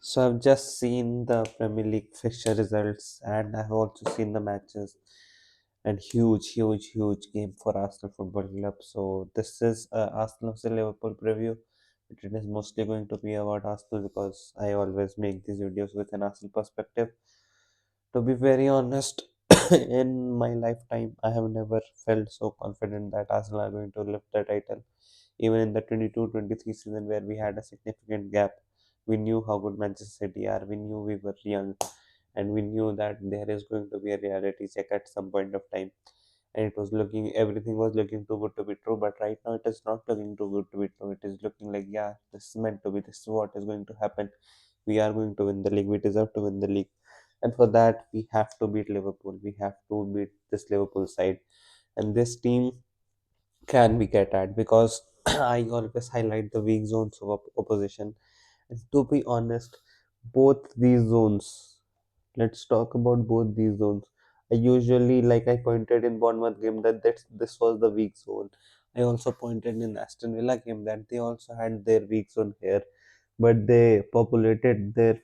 So I've just seen the Premier League fixture results and I've also seen the matches and huge game for Arsenal Football Club. So this is Arsenal vs Liverpool preview. But it is mostly going to be about Arsenal because I always make these videos with an Arsenal perspective. To be very honest, in my lifetime, I have never felt so confident that Arsenal are going to lift the title. Even in the 22-23 season, where we had a significant gap, we knew how good Manchester City are. We knew we were young, and we knew that there is going to be a reality check at some point of time. And it was looking, everything was looking too good to be true. But right now, it is not looking too good to be true. It is looking like, yeah, this is meant to be. This is what is going to happen. We are going to win the league. We deserve to win the league, and for that, we have to beat Liverpool. We have to beat this Liverpool side, and this team can be get at because I always highlight the weak zones of opposition. And to be honest, both these zones, let's talk about both these zones. I usually, like I pointed in Bournemouth game, that this was the weak zone. I also pointed in Aston Villa game that they also had their weak zone here, but they populated their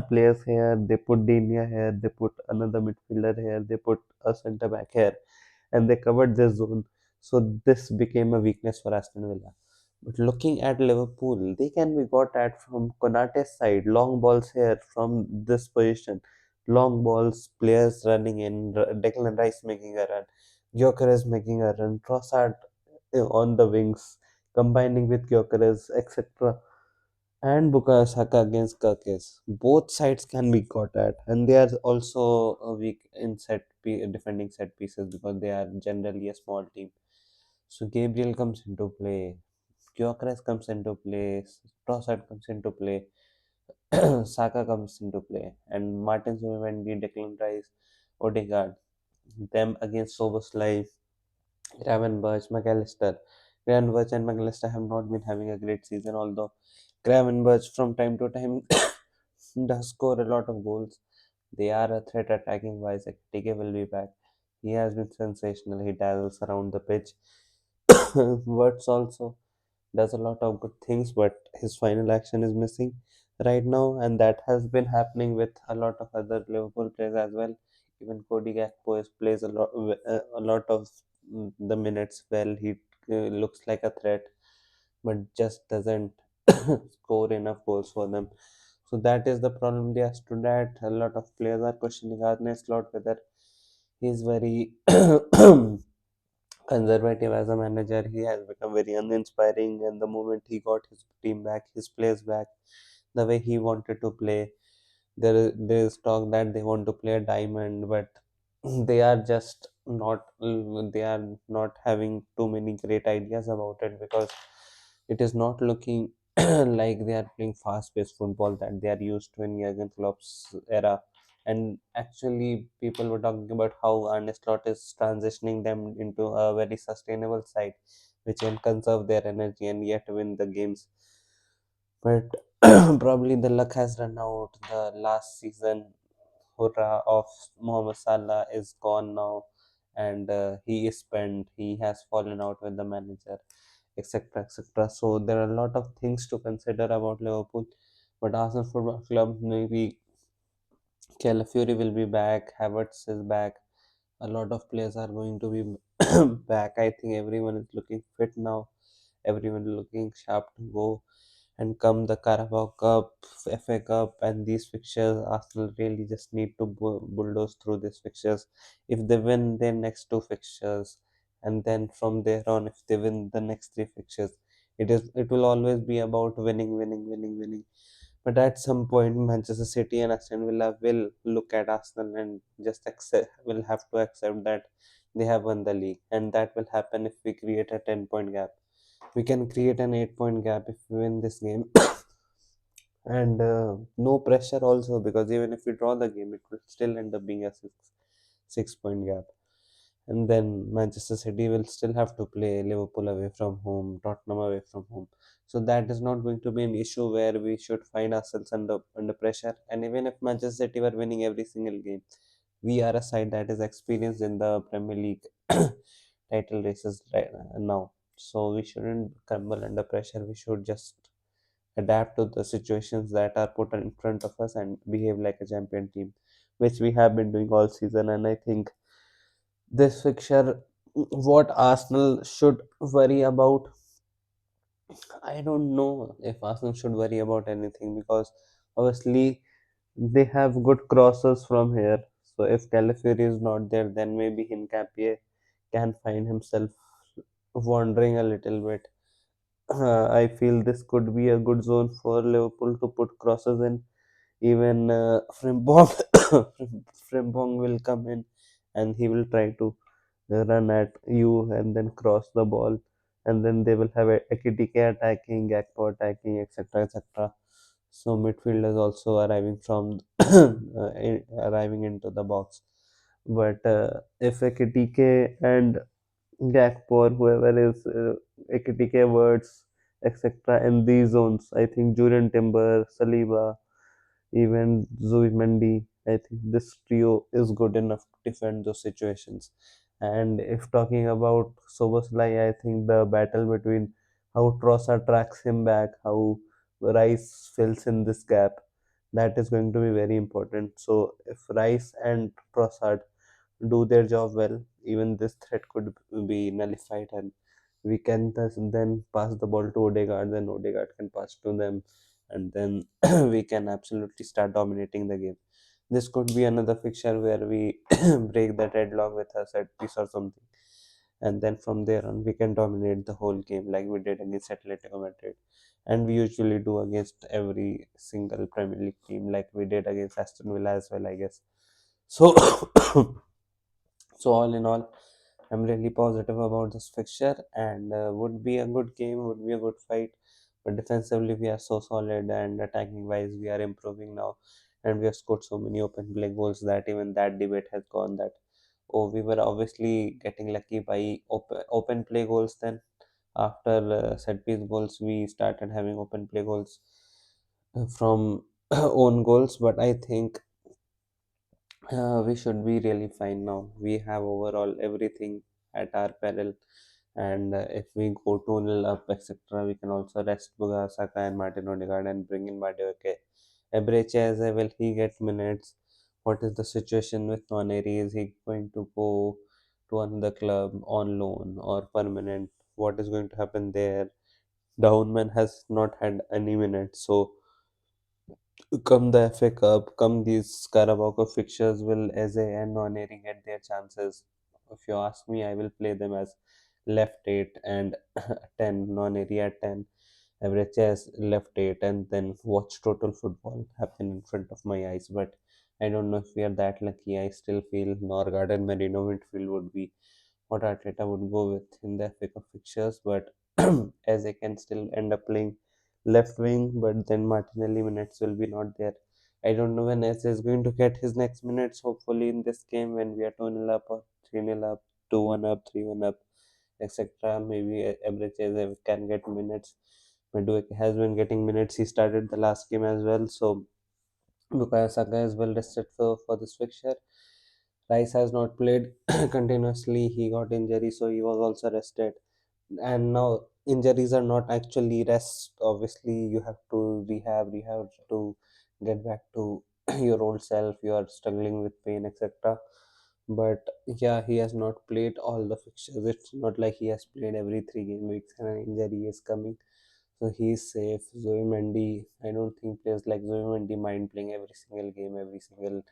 players here. They put Dinia here, they put another midfielder here, they put a centre back here, and they covered this zone. So this became a weakness for Aston Villa. But looking at Liverpool, they can be got at from Konate's side. Long balls here from this position. Long balls, players running in, Declan Rice making a run, Gyökeres making a run, Trossard on the wings, combining with Gyökeres, etc. And Bukayo Saka against Kirkes. Both sides can be got at, and they are also weak in defending set pieces because they are generally a small team. So Gabriel comes into play, Gyökeres comes into play, Trossard comes into play, Saka comes into play, and Martin Zubimendi, Declan Rice, Odegaard, them against Soboslai, Gravenberch, McAllister. Gravenberch and McAllister have not been having a great season, although Gravenberch from time to time does score a lot of goals. They are a threat attacking wise. Ekitike will be back. He has been sensational. He dazzles around the pitch. Words also does a lot of good things, but his final action is missing right now, and that has been happening with a lot of other Liverpool players as well. Even Cody Gakpo plays a lot of the minutes well. He looks like a threat, but just doesn't score enough goals for them. So that is the problem they are stood at. A lot of players are questioning Arne Slot whether he's very conservative as a manager. He has become very uninspiring, and the moment he got his team back, his players back, the way he wanted to play, there is talk that they want to play a diamond, but they are just not. They are not having too many great ideas about it because it is not looking like they are playing fast-paced football that they are used to in Jurgen Klopp's era. And actually, people were talking about how Arne Slot is transitioning them into a very sustainable side, which can conserve their energy and yet win the games. But probably the luck has run out. The last season hurrah of Mohamed Salah is gone now, and he is spent. He has fallen out with the manager, etc. etc. So there are a lot of things to consider about Liverpool. But Arsenal Football Club, maybe Calafiori will be back, Havertz is back, a lot of players are going to be back. I think everyone is looking fit now. Everyone is looking sharp to go. And come the Carabao Cup, FA Cup, and these fixtures, Arsenal really just need to bulldoze through these fixtures. If they win their next two fixtures, and then from there on, if they win the next three fixtures, it will always be about winning. But at some point, Manchester City and Aston Villa will look at Arsenal and just accept, will have to accept that they have won the league, and that will happen if we create a 10-point gap. We can create an 8-point gap if we win this game, and no pressure also because even if we draw the game, it will still end up being a 6 point gap. And then Manchester City will still have to play Liverpool away from home, Tottenham away from home. So that is not going to be an issue where we should find ourselves under pressure. And even if Manchester City were winning every single game, we are a side that is experienced in the Premier League title races right now. So we shouldn't crumble under pressure. We should just adapt to the situations that are put in front of us and behave like a champion team, which we have been doing all season. And I think this fixture, what Arsenal should worry about, I don't know if Arsenal should worry about anything because obviously they have good crosses from here. So if Calafiori is not there, then maybe Hincapié can find himself wandering a little bit. I feel this could be a good zone for Liverpool to put crosses in. Even Frimpong, Frimpong will come in and he will try to run at you and then cross the ball. And then they will have a Ekitike attacking, Gakpo attacking, etc. etc. So midfielders also arriving from arriving into the box. But if Ekitike and Gakpo or whoever is Ekitike words, etc. in these zones, I think Julian Timber, Saliba, even Zubimendi, I think this trio is good enough to defend those situations. And if talking about Soboslai, I think the battle between how Trossard tracks him back, how Rice fills in this gap, that is going to be very important. So if Rice and Trossard do their job well, even this threat could be nullified, and we can then pass the ball to Odegaard, then Odegaard can pass to them, and then we can absolutely start dominating the game. This could be another fixture where we break the deadlock with a set piece or something, and then from there on we can dominate the whole game like we did against Atletico Madrid, and we usually do against every single Premier League team, like we did against Aston Villa as well, I guess. So, so all in all, I'm really positive about this fixture, and would be a good game, would be a good fight. But defensively, we are so solid, and attacking wise, we are improving now, and we have scored so many open play goals that even that debate has gone that, oh, we were obviously getting lucky by open play goals. Then after set piece goals, we started having open play goals from own goals. But I think we should be really fine now. We have overall everything at our peril, and if we go 2-0 up, etc., we can also rest Buga Saka and Martin Odegaard and bring in Madueke. Ebreche as well, will he get minutes? What is the situation with Noneri? Is he going to go to another club on loan or permanent? What is going to happen there? Downman has not had any minutes, so come the FA Cup, come these Carabao Cup fixtures, will Eze and Nwaneri get their chances? If you ask me, I will play them as left 8 and 10, Nwaneri at 10, average as left 8, and then watch total football happen in front of my eyes. But I don't know if we are that lucky. I still feel Norgard and Merino midfield would be what Arteta would go with in the FA Cup fixtures, but as I can still end up playing left wing, but then Martinelli minutes will be not there. I don't know when Eze is going to get his next minutes. Hopefully, in this game, when we are 2-0 up or 3-0 up, 2-1 up, 3-1 up, etc. Maybe average Eze can get minutes. Madueke has been getting minutes. He started the last game as well, so Bukayo Saka is well rested for this fixture. Rice has not played continuously. He got injury, so he was also rested. And now injuries are not actually rest. Obviously, you have to rehab to get back to your old self. You are struggling with pain, etc. But yeah, he has not played all the fixtures. It's not like he has played every 3 game weeks and an injury is coming. So he's safe. Zoe Mendy, I don't think players like Zoe Mendy mind playing every single game, every single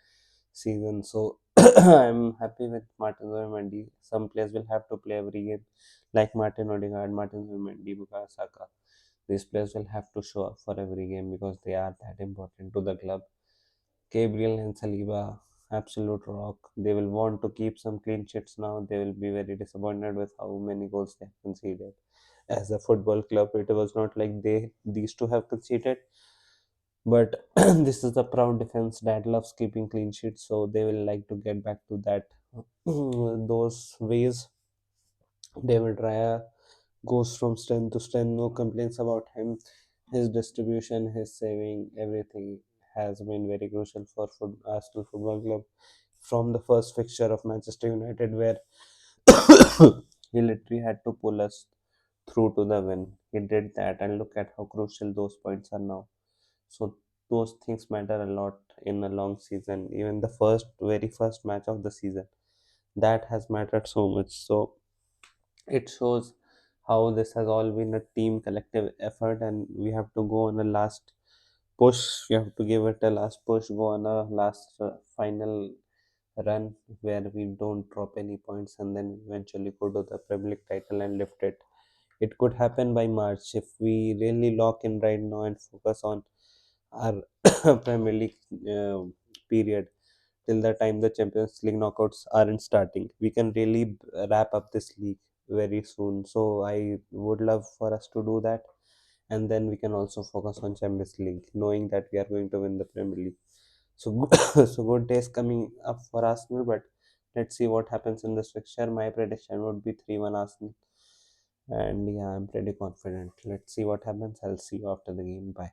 season. So I'm happy with Martin Zoe Mendy. Some players will have to play every game, like Martin Odegaard, Martin Zoe Mendy, Bukayo Saka. These players will have to show up for every game because they are that important to the club. Gabriel and Saliba, absolute rock. They will want to keep some clean sheets now. They will be very disappointed with how many goals they have conceded. As a football club, it was not like these two have conceded, but this is the proud defense that loves keeping clean sheets, so they will like to get back to that those ways. David Raya goes from strength to strength. No complaints about him. His distribution, his saving, everything has been very crucial for Arsenal Football Club from the first fixture of Manchester United, where he literally had to pull us through to the win. he did that, and look at how crucial those points are now. So those things matter a lot in a long season. Even the very first match of the season, that has mattered so much. So it shows how this has all been a team collective effort, and we have to go on a last push. We have to give it a last push, go on a last final run where we don't drop any points, and then eventually go to the Premier League title and lift it. It could happen by March if we really lock in right now and focus on our Premier League period till the time the Champions League knockouts aren't starting. We can really wrap up this league very soon. So I would love for us to do that, and then we can also focus on Champions League, knowing that we are going to win the Premier League. So, so good days coming up for Arsenal, but let's see what happens in this fixture. My prediction would be 3-1 Arsenal, and yeah, I'm pretty confident. Let's see what happens. I'll see you after the game. Bye.